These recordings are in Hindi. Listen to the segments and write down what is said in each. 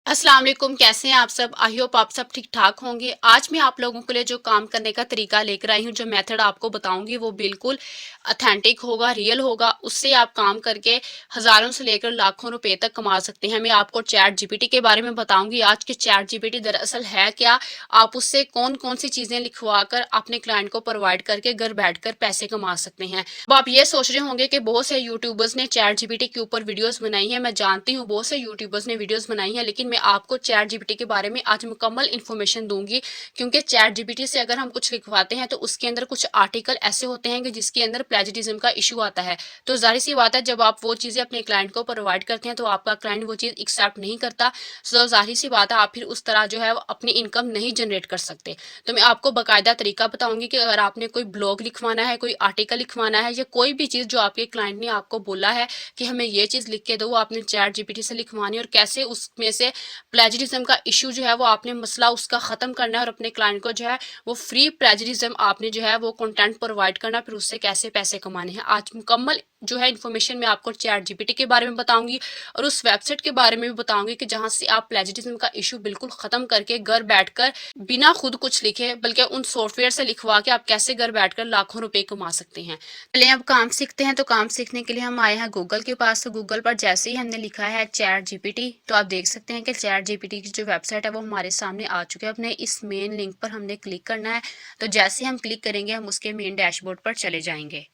अस्सलाम वालेकुम। कैसे हैं आप सब? आई होप आप सब ठीक ठाक होंगे। आज मैं आप लोगों के लिए जो काम करने का तरीका लेकर आई हूँ, जो मेथड आपको बताऊंगी वो बिल्कुल अथेंटिक होगा, रियल होगा। उससे आप काम करके हज़ारों से लेकर लाखों रुपए तक कमा सकते हैं। मैं आपको चैट जीपीटी के बारे में बताऊंगी। आज के चैट जीपीटी दरअसल है क्या, आप उससे कौन कौन सी चीज़ें लिखवा कर अपने क्लाइंट को प्रोवाइड करके घर बैठ कर पैसे कमा सकते हैं। अब आप ये सोच रहे होंगे कि बहुत से यूट्यूबर्स ने चैट जीपीटी के ऊपर वीडियोस बनाई है। मैं जानती हूँ बहुत से यूट्यूबर्स ने वीडियोस बनाई है, लेकिन मैं आपको चैट जीपीटी के बारे में आज मुकम्मल इन्फॉर्मेशन दूंगी। क्योंकि चैट जीपीटी से अगर हम कुछ लिखवाते हैं तो उसके अंदर कुछ आर्टिकल ऐसे होते हैं कि जिसके अंदर प्लेजरिज्म का इशू आता है। तो जाहिर सी बात है, जब आप वो चीज़ें अपने क्लाइंट को प्रोवाइड करते हैं तो आपका क्लाइंट वो चीज़ एक्सेप्ट नहीं करता। सो जाहिर सी बात है, आप फिर उस तरह जो है अपनी इनकम नहीं जनरेट कर सकते। तो मैं आपको बाकायदा तरीका बताऊंगी कि अगर आपने कोई ब्लॉग लिखवाना है, कोई आर्टिकल लिखवाना है, या कोई भी चीज़ जो आपके क्लाइंट ने आपको बोला है कि हमें ये चीज़ लिख के दो, आपने चैट जीपीटी से लिखवानी, और कैसे उसमें से प्लेजरिज्म का इशू जो है वो आपने मसला उसका ख़त्म करना है, और अपने क्लाइंट को जो है वो फ्री प्लेजरिज्म आपने जो है वो कंटेंट प्रोवाइड करना, फिर उससे कैसे पैसे कमाने हैं। आज मुकम्मल जो है इन्फॉर्मेशन मैं आपको चैट जीपीटी के बारे में बताऊंगी, और उस वेबसाइट के बारे में भी बताऊंगी कि जहां से आप प्लेजरिज्म का इशू बिल्कुल ख़त्म करके घर बैठकर बिना खुद कुछ लिखे बल्कि उन सॉफ्टवेयर से लिखवा के आप कैसे घर बैठकर लाखों रुपए कमा सकते हैं। चलिए अब काम सीखते हैं। तो काम सीखने के लिए हम आए हैं गूगल के पास। तो गूगल पर जैसे ही हमने लिखा है चैट जीपीटी, तो आप देख सकते हैं कि चैट जीपीटी की जो वेबसाइट है वो हमारे सामने आ चुकी है। अपने इस मेन लिंक पर हमने क्लिक करना है। तो जैसे हम क्लिक करेंगे हम उसके मेन डैशबोर्ड पर चले जाएंगे।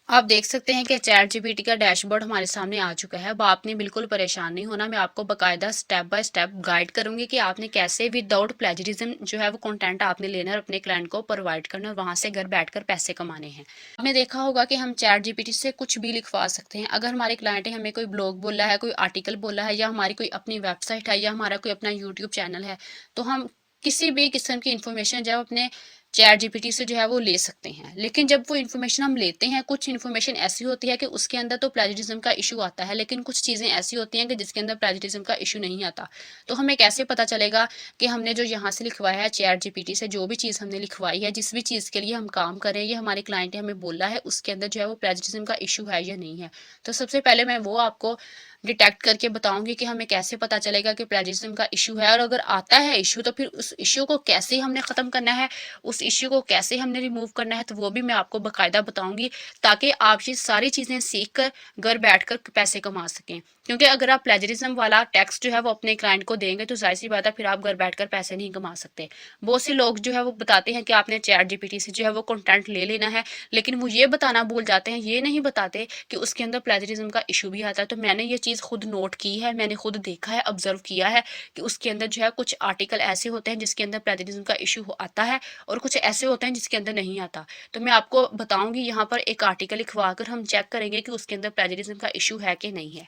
आप देख सकते हैं कि चैट जीपीटी का डैशबोर्ड हमारे सामने आ चुका है। अब आपने बिल्कुल परेशान नहीं होना, मैं आपको बकायदा स्टेप बाय स्टेप गाइड करूंगी कि आपने कैसे विदाउट प्लेजरिज्म जो है वो कंटेंट आपने लेना है और अपने क्लाइंट को प्रोवाइड करना है, और वहां से घर बैठकर पैसे कमाने हैं। आपने देखा होगा कि हम चैट जीपीटी से कुछ भी लिखवा सकते हैं। अगर हमारे क्लाइंट ने हमें कोई ब्लॉग बोला है, कोई आर्टिकल बोला है, या हमारी कोई अपनी वेबसाइट है, या हमारा कोई अपना यूट्यूब चैनल है, तो हम किसी भी किस्म की इंफॉर्मेशन जब अपने चैट जीपीटी से जो है वो ले सकते हैं। लेकिन जब वो इन्फॉर्मेशन हम लेते हैं, कुछ इन्फॉर्मेशन ऐसी होती है कि उसके अंदर तो प्लेजरिज्म का इशू आता है, लेकिन कुछ चीज़ें ऐसी होती हैं कि जिसके अंदर प्लेजरिज्म का इशू नहीं आता। तो हमें कैसे पता चलेगा कि हमने जो यहाँ से लिखवाया है चैट जीपीटी से, जो भी चीज़ हमने लिखवाई है, जिस भी चीज़ के लिए हम काम कर रहे हैं, ये हमारे क्लाइंट ने हमें बोला है, उसके अंदर जो है वो प्लेजरिज्म का इशू है या नहीं है। तो सबसे पहले मैं वो आपको डिटेक्ट करके बताऊंगी कि हमें कैसे पता चलेगा कि प्लेजरिज्म का इशू है, और अगर आता है इशू तो फिर उस इशू को कैसे हमने ख़त्म करना है, उस इश्यू को कैसे हमने रिमूव करना है, तो वो भी मैं आपको बकायदा बताऊंगी, ताकि आप ये सारी चीज़ें सीख कर घर बैठ कर पैसे कमा सकें। क्योंकि अगर आप प्लेजरिज्म वाला टैक्स जो है वो अपने क्लाइंट को देंगे तो जाहिर सी बात है फिर आप घर बैठ कर पैसे नहीं कमा सकते। बहुत से लोग जो है वो बताते हैं कि आपने चैट जीपीटी से जो है वो कंटेंट ले लेना है, लेकिन वो ये बताना भूल जाते हैं, ये नहीं बताते कि उसके अंदर प्लेजरिज्म का इशू भी आता है। तो मैंने ये चीज़ खुद नोट की है, मैंने खुद देखा है, ऑब्जर्व किया है कि उसके अंदर जो है कुछ आर्टिकल ऐसे होते हैं जिसके अंदर प्लेजरिज्म का इशू आता है, और कुछ ऐसे होते हैं जिसके अंदर नहीं आता। तो मैं आपको बताऊंगी, यहाँ पर एक आर्टिकल लिखवा कर हम चेक करेंगे कि उसके अंदर प्लेजरिज्म का इशू है कि नहीं है।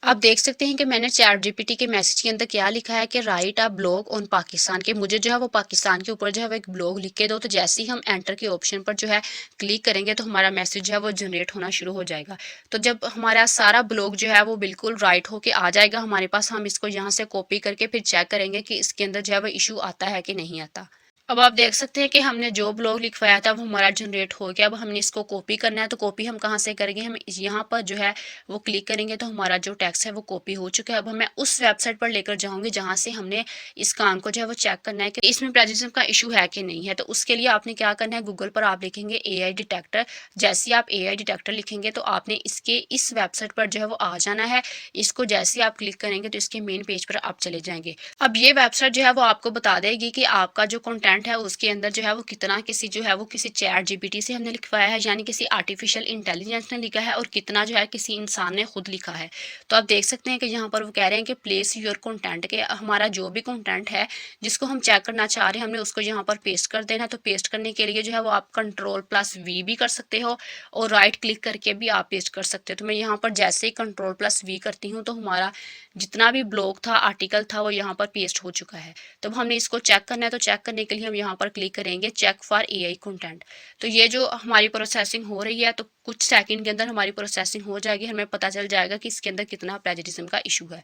आप देख सकते हैं कि मैंने चैट जीपीटी के मैसेज के अंदर क्या लिखा है कि right a blog on Pakistan, के मुझे जो है वो पाकिस्तान के ऊपर जो है वो एक ब्लॉग लिख के दो। तो जैसे ही हम एंटर के ऑप्शन पर जो है क्लिक करेंगे तो हमारा मैसेज जो है वो जनरेट होना शुरू हो जाएगा। तो जब हमारा सारा ब्लॉग जो है वो बिल्कुल राइट होके आ जाएगा हमारे पास, हम इसको यहाँ से कॉपी करके फिर चेक करेंगे कि इसके अंदर जो है वो इशू आता है कि नहीं आता। अब आप देख सकते हैं कि हमने जो ब्लॉग लिखवाया था वो हमारा जनरेट हो गया। अब हमने इसको कॉपी करना है, तो कॉपी हम कहाँ से करेंगे, हम यहाँ पर जो है वो क्लिक करेंगे तो हमारा जो टेक्स्ट है वो कॉपी हो चुका है। अब मैं उस वेबसाइट पर लेकर जाऊंगी जहाँ से हमने इस काम को जो है वो चेक करना है कि इसमें प्लेजरिज्म का इशू है कि नहीं है। तो उसके लिए आपने क्या करना है, गूगल पर आप लिखेंगे AI डिटेक्टर। जैसे ही आप AI डिटेक्टर लिखेंगे तो आपने इसके इस वेबसाइट पर जो है वो आ जाना है। इसको जैसे ही आप क्लिक करेंगे तो इसके मेन पेज पर आप चले जाएंगे। अब ये वेबसाइट जो है वो आपको बता देगी कि आपका जो कंटेंट है उसके अंदर जो है वो कितना किसी जो है वो किसी चैट जीपीटी से हमने लिखवाया है, यानी किसी आर्टिफिशियल इंटेलिजेंस ने लिखा है, और कितना जो है किसी इंसान ने खुद लिखा है। तो आप देख सकते हैं कि यहाँ पर वो कह रहे हैं कि प्लेस योर कंटेंट, के हमारा जो भी कंटेंट है जिसको हम चेक करना चाह रहे हैं हमने उसको यहाँ पर पेस्ट कर देना है। तो पेस्ट करने के लिए जो है वो आप Ctrl+V भी कर सकते हो, और राइट क्लिक करके भी आप पेस्ट कर सकते हो। तो मैं यहाँ पर जैसे ही Ctrl+V करती हूँ तो हमारा जितना भी ब्लॉग था, आर्टिकल था, वो यहाँ पर पेस्ट हो चुका है। तो हमने इसको चेक करना है, तो चेक करने के लिए हम यहाँ पर क्लिक करेंगे चेक फॉर AI कंटेंट। तो ये जो हमारी प्रोसेसिंग हो रही है, तो कुछ सेकंड के अंदर हमारी प्रोसेसिंग हो जाएगी, हमें पता चल जाएगा कि इसके अंदर कितना प्लेजरिज्म का इशू है।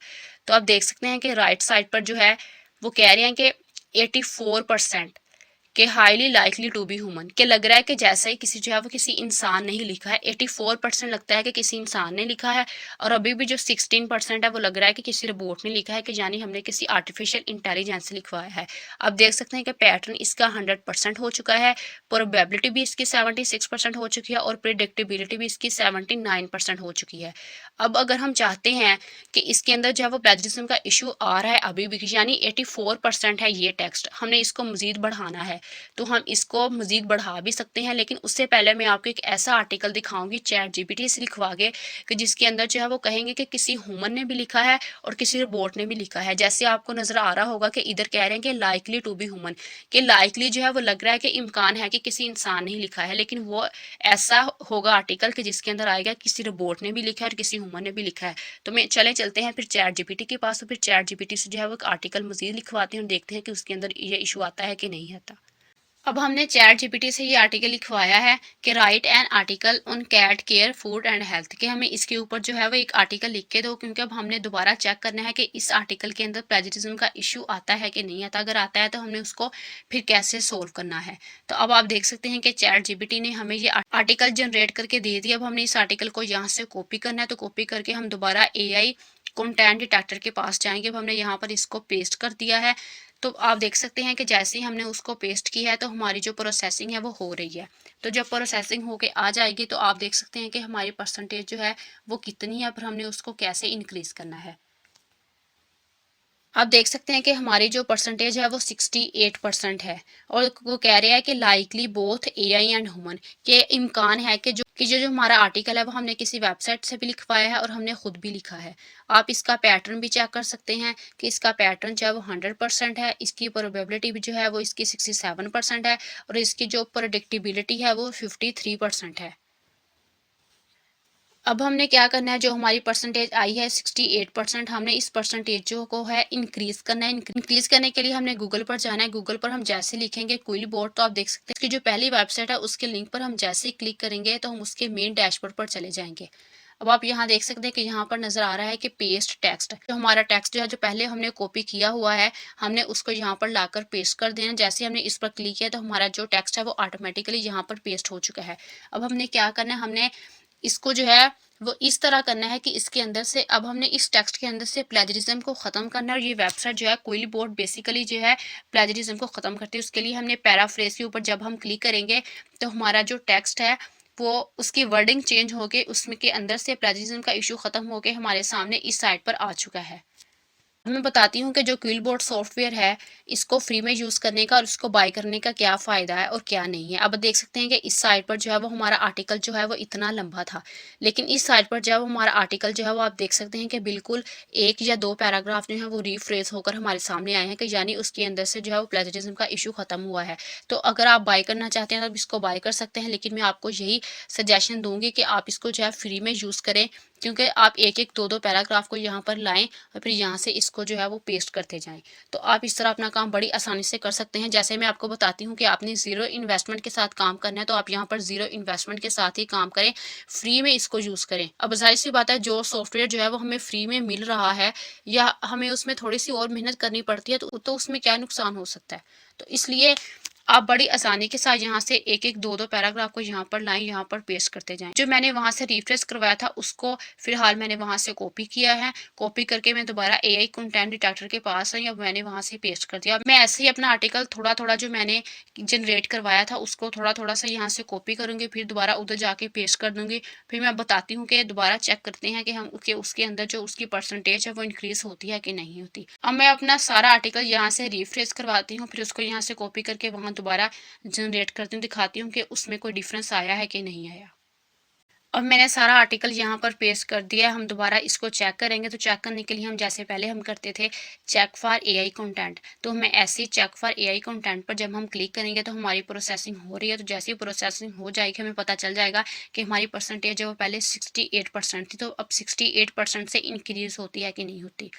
तो आप देख सकते हैं कि राइट साइड पर जो है वो कह रहे हैं कि 84% कि highly likely to be human, के लग रहा है कि जैसा ही किसी जो है वो किसी इंसान ने ही लिखा है। 84% लगता है कि किसी इंसान ने लिखा है, और अभी भी जो 16% है वो लग रहा है कि किसी रोबोट ने लिखा है, कि यानी हमने किसी आर्टिफिशियल इंटेलिजेंस से लिखवाया है। अब देख सकते हैं कि पैटर्न इसका 100% हो चुका है, प्रोबेबिलिटी भी इसकी 76% हो चुकी है, और प्रिडिक्टेबिलिटी भी इसकी 79% हो चुकी है। अब अगर हम चाहते हैं कि इसके अंदर जो है वो प्लेजरिज्म का इशू आ रहा है अभी भी, यानी 84% है ये टेक्स्ट, हमने इसको मजीद बढ़ाना है, तो हम इसको मजीद बढ़ा भी सकते हैं। लेकिन उससे पहले मैं आपको एक ऐसा आर्टिकल दिखाऊंगी चैट जीपीटी से लिखवा के, कि जिसके अंदर जो है वो कहेंगे कि किसी ह्यूमन ने भी लिखा है और किसी रोबोट ने भी लिखा है। जैसे आपको नजर आ रहा होगा कि इधर कह रहे हैं कि लाइकली टू बी ह्यूमन, कि लाइकली जो है वो लग रहा है कि इम्कान है कि किसी इंसान ने ही लिखा है, लेकिन वो ऐसा होगा आर्टिकल कि जिसके अंदर आएगा किसी रोबोट ने भी लिखा है और किसी ह्यूमन ने भी लिखा है। तो मैं चलते हैं फिर चैट जीपीटी के पास, तो फिर चैट जीपीटी से जो है वो एक आर्टिकल मजीद लिखवाते हैं और देखते हैं कि उसके अंदर ये इशू आता है कि नहीं आता। अब हमने चैट जीपीटी से ये आर्टिकल लिखवाया है कि write an article on cat care food and health, कि हमें इसके ऊपर जो है वो एक आर्टिकल लिख के दो, क्योंकि अब हमने दोबारा चेक करना है कि इस आर्टिकल के अंदर प्लेजरिज्म का इशू आता है कि नहीं आता। अगर आता है तो हमने उसको फिर कैसे सोल्व करना है। तो अब आप देख सकते हैं कि चैट जीपीटी ने हमें ये आर्टिकल जनरेट करके दे दिया। अब हमने इस आर्टिकल को यहाँ से कॉपी करना है, तो कॉपी करके हम दोबारा AI कंटेंट डिटेक्टर के पास जाएंगे। अब हमने यहाँ पर इसको पेस्ट कर दिया है, तो आप देख सकते हैं कि जैसे ही हमने उसको पेस्ट किया है तो हमारी जो प्रोसेसिंग है वो हो रही है। तो जब प्रोसेसिंग होके आ जाएगी तो आप देख सकते हैं कि हमारी परसेंटेज जो है वो कितनी है, पर हमने उसको कैसे इंक्रीज करना है। आप देख सकते हैं कि हमारी जो परसेंटेज है वो 68% है, और वो कह रहे हैं कि likely both AI and human, के इम्कान है कि जो हमारा आर्टिकल है वो हमने किसी वेबसाइट से भी लिखवाया है और हमने खुद भी लिखा है। आप इसका पैटर्न भी चेक कर सकते हैं कि इसका पैटर्न जो है वो 100% है, इसकी प्रोबेबिलिटी भी जो है वो इसकी 67% है, और इसकी जो प्रोडिक्टिबिलिटी है वो 53% है। अब हमने क्या करना है, जो हमारी परसेंटेज आई है 68%, हमने इस परसेंटेज जो को है इंक्रीज करना है। इंक्रीज करने के लिए हमने गूगल पर जाना है। गूगल पर हम जैसे लिखेंगे क्विल बोर्ड, तो आप देख सकते हैं इसकी जो पहली वेबसाइट है उसके लिंक पर हम जैसे ही क्लिक करेंगे तो हम उसके मेन डैशबोर्ड पर चले जाएंगे। अब आप यहाँ देख सकते हैं कि यहाँ पर नजर आ रहा है कि पेस्ट टेक्स्ट, जो हमारा टेक्स्ट जो है जो पहले हमने कॉपी किया हुआ है, हमने उसको यहाँ पर लाकर पेस्ट कर देना। जैसे हमने इस पर क्लिक किया तो हमारा जो टेक्स्ट है वो ऑटोमेटिकली यहाँ पर पेस्ट हो चुका है। अब हमने क्या करना है, हमने इसको जो है वो इस तरह करना है कि इसके अंदर से अब हमने इस टेक्स्ट के अंदर से प्लेजरिज्म को ख़त्म करना है। और ये वेबसाइट जो है क्विल बोर्ड बेसिकली जो है प्लेजरिज्म को ख़त्म करती है। उसके लिए हमने पैराफ्रेज के ऊपर जब हम क्लिक करेंगे तो हमारा जो टेक्स्ट है वो उसकी वर्डिंग चेंज होके उसमें के अंदर से प्लेजरिज्म का इशू ख़त्म होके हमारे सामने इस साइट पर आ चुका है। मैं बताती हूँ कि जो क्विल बोर्ड सॉफ्टवेयर है इसको फ्री में यूज़ करने का और इसको बाय करने का क्या फ़ायदा है और क्या नहीं है। अब देख सकते हैं कि इस साइट पर जो है वो हमारा आर्टिकल जो है वो इतना लंबा था, लेकिन इस साइट पर जो है वो हमारा आर्टिकल जो है वो आप देख सकते हैं कि बिल्कुल 1 या 2 पैराग्राफ जो है वो रीफ्रेज होकर हमारे सामने आए हैं, कि यानी उसके अंदर से जो है वो प्लेजरिज्म का इशू ख़त्म हुआ है। तो अगर आप बाय करना चाहते हैं तो इसको बाय कर सकते हैं, लेकिन मैं आपको यही सजेशन दूंगी कि आप इसको जो है फ्री में यूज़ करें, क्योंकि आप 1-1 2-2 पैराग्राफ को यहाँ पर लाएं और फिर यहाँ से इसको जो है वो पेस्ट करते जाएं। तो आप इस तरह अपना काम बड़ी आसानी से कर सकते हैं। जैसे मैं आपको बताती हूँ कि आपने ज़ीरो इन्वेस्टमेंट के साथ काम करना है, तो आप यहाँ पर ज़ीरो इन्वेस्टमेंट के साथ ही काम करें, फ्री में इसको यूज़ करें। अब जाहिर सी बात है जो सॉफ्टवेयर जो है वो हमें फ्री में मिल रहा है या हमें उसमें थोड़ी सी और मेहनत करनी पड़ती है तो उसमें क्या नुकसान हो सकता है। तो इसलिए आप बड़ी आसानी के साथ यहाँ से 1-1 2-2 पैराग्राफ को यहाँ पर लाएं, यहाँ पर पेस्ट करते जाएं। जो मैंने वहाँ से रिफ्रेश करवाया था उसको फिलहाल मैंने वहाँ से कॉपी किया है। कॉपी करके मैं दोबारा AI कंटेंट डिटेक्टर के पास आई, अब मैंने वहाँ से पेस्ट कर दिया। मैं ऐसे ही अपना आर्टिकल थोड़ा थोड़ा जो मैंने जनरेट करवाया था उसको थोड़ा थोड़ा सा यहाँ से कॉपी करूँगी, फिर दोबारा उधर जाके पेस्ट कर दूँगी। फिर मैं बताती हूँ कि दोबारा चेक करते हैं कि हम उसके अंदर जो उसकी परसेंटेज है वो इंक्रीज होती है कि नहीं होती। अब मैं अपना सारा आर्टिकल यहाँ से रिफ्रेश करवाती हूँ, फिर उसको यहाँ से कॉपी करके वहाँ दोबारा जनरेट करती हूँ, दिखाती हूँ कि उसमें कोई डिफरेंस आया है कि नहीं आया। अब मैंने सारा आर्टिकल यहाँ पर पेस्ट कर दिया है। हम दोबारा इसको चेक करेंगे, तो चेक करने के लिए हम जैसे पहले हम करते थे चेक फॉर AI कंटेंट, तो मैं ऐसे ही चेक फॉर AI कंटेंट पर जब हम क्लिक करेंगे तो हमारी प्रोसेसिंग हो रही है। तो जैसे ही प्रोसेसिंग हो जाएगी हमें पता चल जाएगा कि हमारी परसेंटेज है वो पहले 68% थी, तो अब 68% से इंक्रीज होती है कि नहीं होती।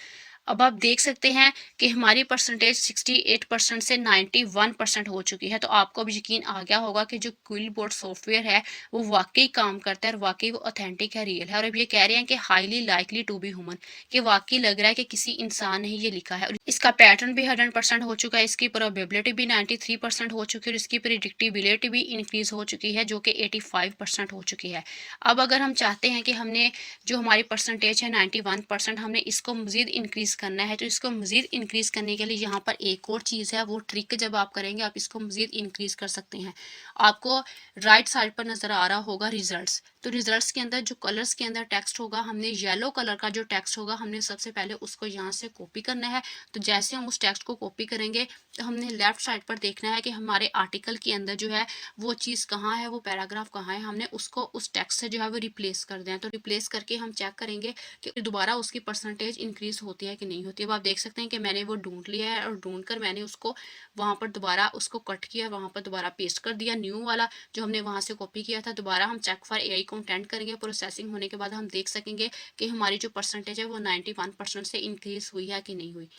अब आप देख सकते हैं कि हमारी परसेंटेज 68% से 91% हो चुकी है। तो आपको अब यकीन आ गया होगा कि जो क्विल बोर्ड सॉफ्टवेयर है वो वाकई काम करता है और वाकई वो ऑथेंटिक है, रियल है। और अब ये कह रहे हैं कि highly likely to be human, कि वाकई लग रहा है कि किसी इंसान ने ही ये लिखा है। और इसका पैटर्न भी 100% हो चुका है, इसकी प्रोबेबिलिटी भी 93% हो चुकी है और इसकी प्रिडिक्टिबिलिटी भी इंक्रीज हो चुकी है जो कि 85% हो चुकी है। अब अगर हम चाहते हैं कि हमने जो हमारी परसेंटेज है 91%, हमने इसको मज़ीद इंक्रीज़ करना है, तो इसको मज़ीद इंक्रीज़ करने के लिए यहाँ पर एक और चीज़ है, वो ट्रिक जब आप करेंगे आप इसको मज़ीद इंक्रीज़ कर सकते हैं। आपको राइट साइड पर नज़र आ रहा होगा रिजल्ट्स। तो रिजल्ट्स के अंदर जो कलर्स के अंदर टेक्स्ट होगा, हमने येलो कलर का जो टेक्स्ट होगा हमने सबसे पहले उसको यहाँ से कॉपी करना है। तो जैसे हम उस टेक्स्ट को कॉपी करेंगे तो हमने लेफ्ट साइड पर देखना है कि हमारे आर्टिकल के अंदर जो है वो चीज़ कहाँ है, वो पैराग्राफ कहाँ है, हमने उसको उस टेक्स्ट से जो है वो रिप्लेस कर दें। तो रिप्लेस करके हम चेक करेंगे कि दोबारा उसकी परसेंटेज इंक्रीज होती है कि नहीं होती है। अब आप देख सकते हैं कि मैंने वो ढूंढ लिया है और ढूंढ कर मैंने उसको वहाँ पर दोबारा उसको कट किया, वहाँ पर दोबारा पेस्ट कर दिया, न्यू वाला जो हमने वहाँ से कॉपी किया था। दोबारा हम चेक फॉर एआई कंटेंट करेंगे, प्रोसेसिंग होने के बाद हम देख सकेंगे कि हमारी जो परसेंटेज है वो 91% से इंक्रीज हुई है कि नहीं हुई।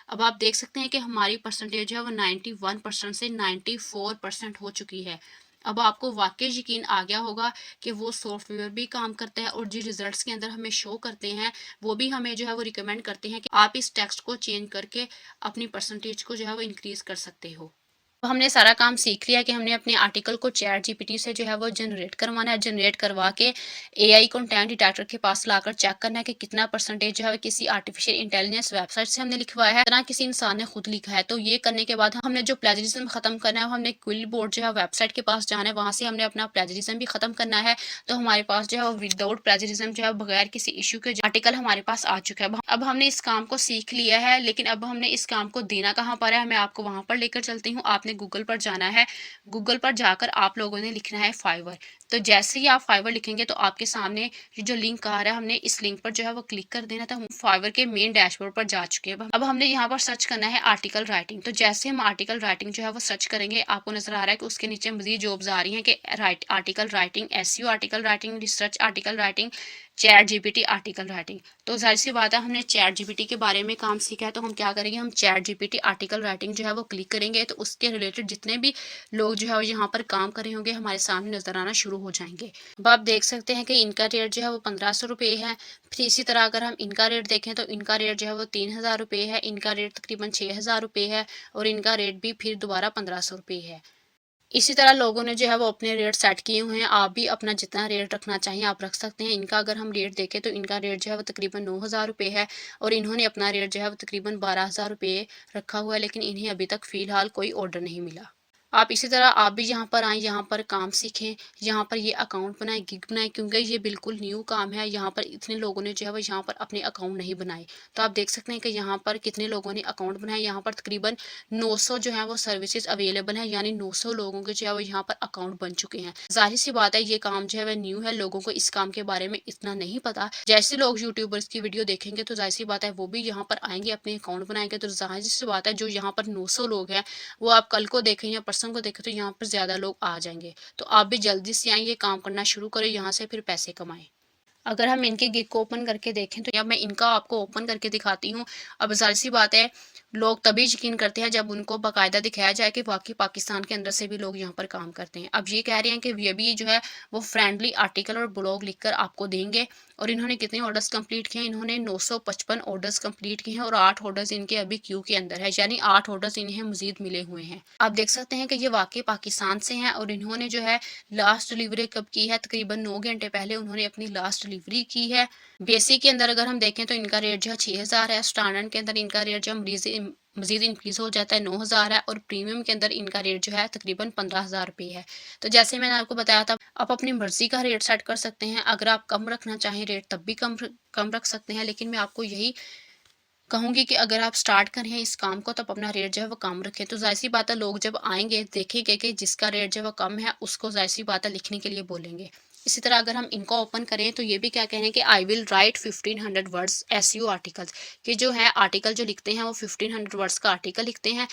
अब आप देख सकते हैं कि हमारी परसेंटेज है वो 91% से 94% हो चुकी है। अब आपको वाकई यकीन आ गया होगा कि वो सॉफ्टवेयर भी काम करता है और जो रिजल्ट्स के अंदर हमें शो करते हैं वो भी हमें जो है वो रिकमेंड करते हैं कि आप इस टेक्स्ट को चेंज करके अपनी परसेंटेज को जो है वो इंक्रीज कर सकते हो। तो हमने सारा काम सीख लिया कि हमने अपने आर्टिकल को चैट जीपीटी से जो है वो जनरेट करवाना है। जनरेट करवा के एआई कंटेंट डिटेक्टर के पास लाकर चेक करना है कि कितना परसेंटेज जो है किसी आर्टिफिशियल इंटेलिजेंस वेबसाइट से हमने लिखवाया है, इतना किसी इंसान ने खुद लिखा है। तो ये करने के बाद हमने जो प्लेजरिज्म खत्म करना है, हमने क्विल बोर्ड जो है वेबसाइट के पास जाना है, वहाँ से हमने अपना प्लेजरिज्म भी खत्म करना है। तो हमारे पास जो है विदाउट प्लेजरिज्म जो है बगैर किसी इशू के आर्टिकल हमारे पास आ चुका है। अब हमने इस काम को सीख लिया है, लेकिन अब हमने इस काम को देना कहाँ पर है, मैं आपको वहां पर लेकर चलती हूँ। आपने गूगल पर जाना है, गूगल पर जाकर आप लोगों ने लिखना है फाइवर। तो जैसे ही आप फाइवर लिखेंगे तो आपके सामने ये जो लिंक आ रहा है, हमने इस लिंक पर जो है वो क्लिक कर देना था। हम फाइवर के मेन डैशबोर्ड पर जा चुके हैं। अब हमने यहाँ पर सर्च करना है आर्टिकल राइटिंग। तो जैसे हम आर्टिकल राइटिंग जो है वो सर्च करेंगे, आपको नजर आ रहा है कि उसके नीचे मजीद जॉब्स आ रही हैं कि article writing, SEO article writing, research article writing, chat GPT article writing. तो जाहिर सी बात है हमने चैट जीपीटी के बारे में काम सीखा है, तो हम क्या करेंगे, हम चैट जीपीटी आर्टिकल राइटिंग जो है वो क्लिक करेंगे। तो उसके रिलेटेड जितने भी लोग जो है यहाँ पर काम कर रहे होंगे हमारे सामने नजर आना शुरू हो जाएंगे। अब आप देख सकते हैं कि इनका रेट जो है वो 1500 रुपये है। फिर इसी तरह अगर हम इनका रेट देखें तो इनका रेट जो है वो 3000 रुपये है, इनका रेट तकरीबन 6000 रुपये है और इनका रेट भी फिर दोबारा 1500 रुपये है। इसी तरह लोगों ने जो है वो अपने रेट सेट किए हुए हैं। आप भी अपना जितना रेट रखना चाहिए आप रख सकते हैं। इनका अगर हम रेट देखें तो इनका रेट जो है वो तकरीबन 9000 रुपये है और इन्होंने अपना रेट जो है वो तकरीबन 12000 रुपये रखा हुआ है, लेकिन इन्हें अभी तक फ़िलहाल कोई ऑर्डर नहीं मिला। आप इसी तरह आप भी यहाँ पर आएँ, यहाँ पर काम सीखें, यहाँ पर ये अकाउंट बनाएं, गिग बनाएं, क्योंकि ये बिल्कुल न्यू काम है। यहाँ पर इतने लोगों ने जो है वो यहाँ पर अपने अकाउंट नहीं बनाए। तो आप देख सकते हैं कि यहाँ पर कितने लोगों ने अकाउंट बनाए। यहाँ पर तकरीबन 900 जो है वो सर्विसेज अवेलेबल हैं, यानी 900 लोगों के जो है वो यहाँ पर अकाउंट बन चुके हैं। जाहिर सी बात है ये काम जो है वह न्यू है, लोगों को इस काम के बारे में इतना नहीं पता। जैसे लोग यूट्यूबर्स की वीडियो देखेंगे तो जाहिर सी बात है वो भी यहाँ पर आएंगे, अपने अकाउंट बनाएंगे। तो जाहिर सी बात है जो यहाँ पर 900 लोग हैं वो आप कल को देखें या परसों को देखें तो यहाँ पर ज्यादा लोग आ जाएंगे। तो आप भी जल्दी से आए, ये काम करना शुरू करें, यहाँ से फिर पैसे कमाएं। अगर हम इनके गिग को ओपन करके देखें तो या मैं इनका आपको ओपन करके दिखाती हूँ। अब जाहिर सी बात है लोग तभी यकीन करते हैं जब उनको बाकायदा दिखाया जाए कि वाकई पाकिस्तान के अंदर से भी लोग यहाँ पर काम करते हैं। अब ये कह रहे हैं कि ये भी जो है वो फ्रेंडली आर्टिकल और ब्लॉग लिखकर आपको देंगे। और इन्होंने कितने ऑर्डर्स कंप्लीट किए हैं, इन्होंने 955 ऑर्डर्स कंप्लीट किए हैं और 8 ऑर्डर्स इनके अभी क्यू के अंदर है, यानी 8 ऑर्डर्स इन्हें मजीद मिले हुए हैं। आप देख सकते हैं कि ये वाकई पाकिस्तान से हैं और इन्होंने जो है लास्ट डिलीवरी कब की है, तकरीबन 9 घंटे पहले उन्होंने अपनी लास्ट डिलीवरी की है। बेसिक के अंदर अगर हम देखें तो इनका रेट जो है 6000 है, स्टैंडर्ड के अंदर इनका रेट जो मजीद इंक्रीज हो जाता है 9000 है और प्रीमियम के अंदर इनका रेट जो है तकरीबन 15000 रुपये है। तो जैसे मैंने आपको बताया था आप अपनी मर्जी का रेट सेट कर सकते हैं। अगर आप कम रखना चाहें रेट तब भी कम रख सकते हैं, लेकिन मैं आपको यही कहूंगी कि अगर आप स्टार्ट कर रहे हैं इस काम को तो अपना रेट जो है वो कम रखें। तो जाहिर सी बात है लोग जब आएंगे देखेंगे कि जिसका रेट जो है वो कम है उसको जाहिर सी बात है लिखने के लिए बोलेंगे। इसी तरह अगर हम इनको ओपन करें तो ये भी क्या कह रहे हैं कि I will write 1500 words SEO articles, कि जो है आर्टिकल जो लिखते हैं वो 1500 वर्ड्स का आर्टिकल लिखते हैं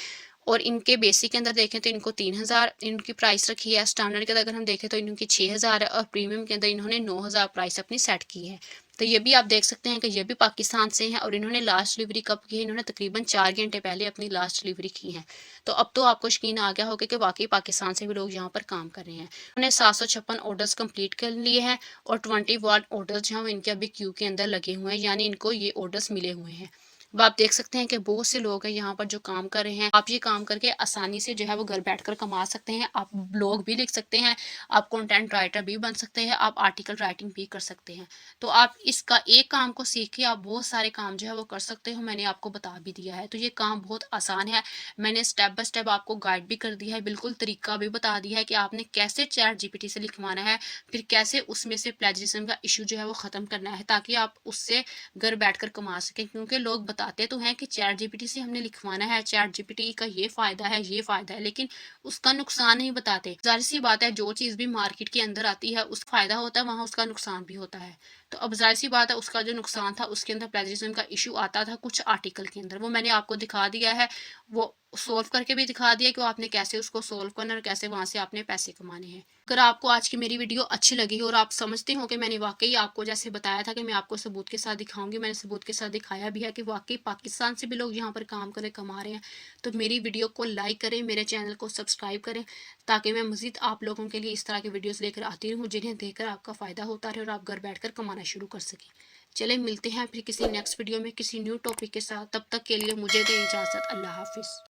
और इनके बेसिक के अंदर देखें तो इनको 3000 इनकी प्राइस रखी है। स्टैंडर्ड के अंदर अगर हम देखें तो इनकी 6000 है और प्रीमियम के अंदर इन्होंने 9000 प्राइस अपनी सेट की है। तो ये भी आप देख सकते हैं कि ये भी पाकिस्तान से हैं और इन्होंने लास्ट डिलीवरी कब की है, इन्होंने तकरीबन 4 घंटे पहले अपनी लास्ट डिलीवरी की है। तो अब तो आपको यकीन आ गया होगा कि वाकई पाकिस्तान से भी लोग यहाँ पर काम कर रहे हैं। उन्होंने 756 ऑर्डर्स कंप्लीट कर लिए हैं और 21 ऑर्डर्स जो हैं इनके अभी क्यू के अंदर लगे हुए हैं, यानी इनको ये ऑर्डर्स मिले हुए हैं। अब आप देख सकते हैं कि बहुत से लोग हैं यहाँ पर जो काम कर रहे हैं। आप ये काम करके आसानी से जो है वो घर बैठकर कमा सकते हैं। आप ब्लॉग भी लिख सकते हैं, आप कंटेंट राइटर भी बन सकते हैं, आप आर्टिकल राइटिंग भी कर सकते हैं। तो आप इसका एक काम को सीख के आप बहुत सारे काम जो है वो कर सकते हो। मैंने आपको बता भी दिया है, तो ये काम बहुत आसान है। मैंने स्टेप बाय स्टेप आपको गाइड भी कर दिया है, बिल्कुल तरीका भी बता दिया है कि आपने कैसे चैट जीपीटी से लिखवाना है, फिर कैसे उसमें से प्लेजरिज्म का इशू जो है वो ख़त्म करना है, ताकि आप उससे घर बैठकर कमा सकें। क्योंकि लोग बताते तो हैं कि चैट जीपीटी से हमने लिखवाना है, चैट जीपीटी का ये फ़ायदा है, ये फ़ायदा है, लेकिन उसका नुकसान नहीं बताते। ज़ाहिर सी बात है, जो चीज़ भी मार्केट के अंदर आती है उस फ़ायदा होता है, वहाँ उसका नुकसान भी होता है। तो अब ज़ाहिर सी बात है, उसका जो नुकसान था उसके अंदर प्लेजरिज्म का इशू आता था कुछ आर्टिकल के अंदर, वो मैंने आपको दिखा दिया है। वो सॉल्व करके भी दिखा दिया कि वो आपने कैसे उसको सॉल्व करना है और कैसे वहाँ से आपने पैसे कमाने हैं। अगर आपको आज की मेरी वीडियो अच्छी लगी हो और आप समझते हो कि मैंने वाकई आपको जैसे बताया था कि मैं आपको सबूत के साथ दिखाऊंगी, मैंने सबूत के साथ दिखाया भी है कि वाकई पाकिस्तान से भी लोग यहाँ पर काम करके कमा रहे हैं, तो मेरी वीडियो को लाइक करें, मेरे चैनल को सब्सक्राइब करें, ताकि मैं मज़ीद आप लोगों के लिए इस तरह की वीडियोज़ लेकर आती रहूँ जिन्हें देखकर आपका फ़ायदा होता रहे और आप घर बैठ कर कमाना शुरू कर सकें। चले मिलते हैं फिर किसी नेक्स्ट वीडियो में किसी न्यू टॉपिक के साथ, तब तक के लिए मुझे दें इजाज़त। अल्लाह हाफिज़।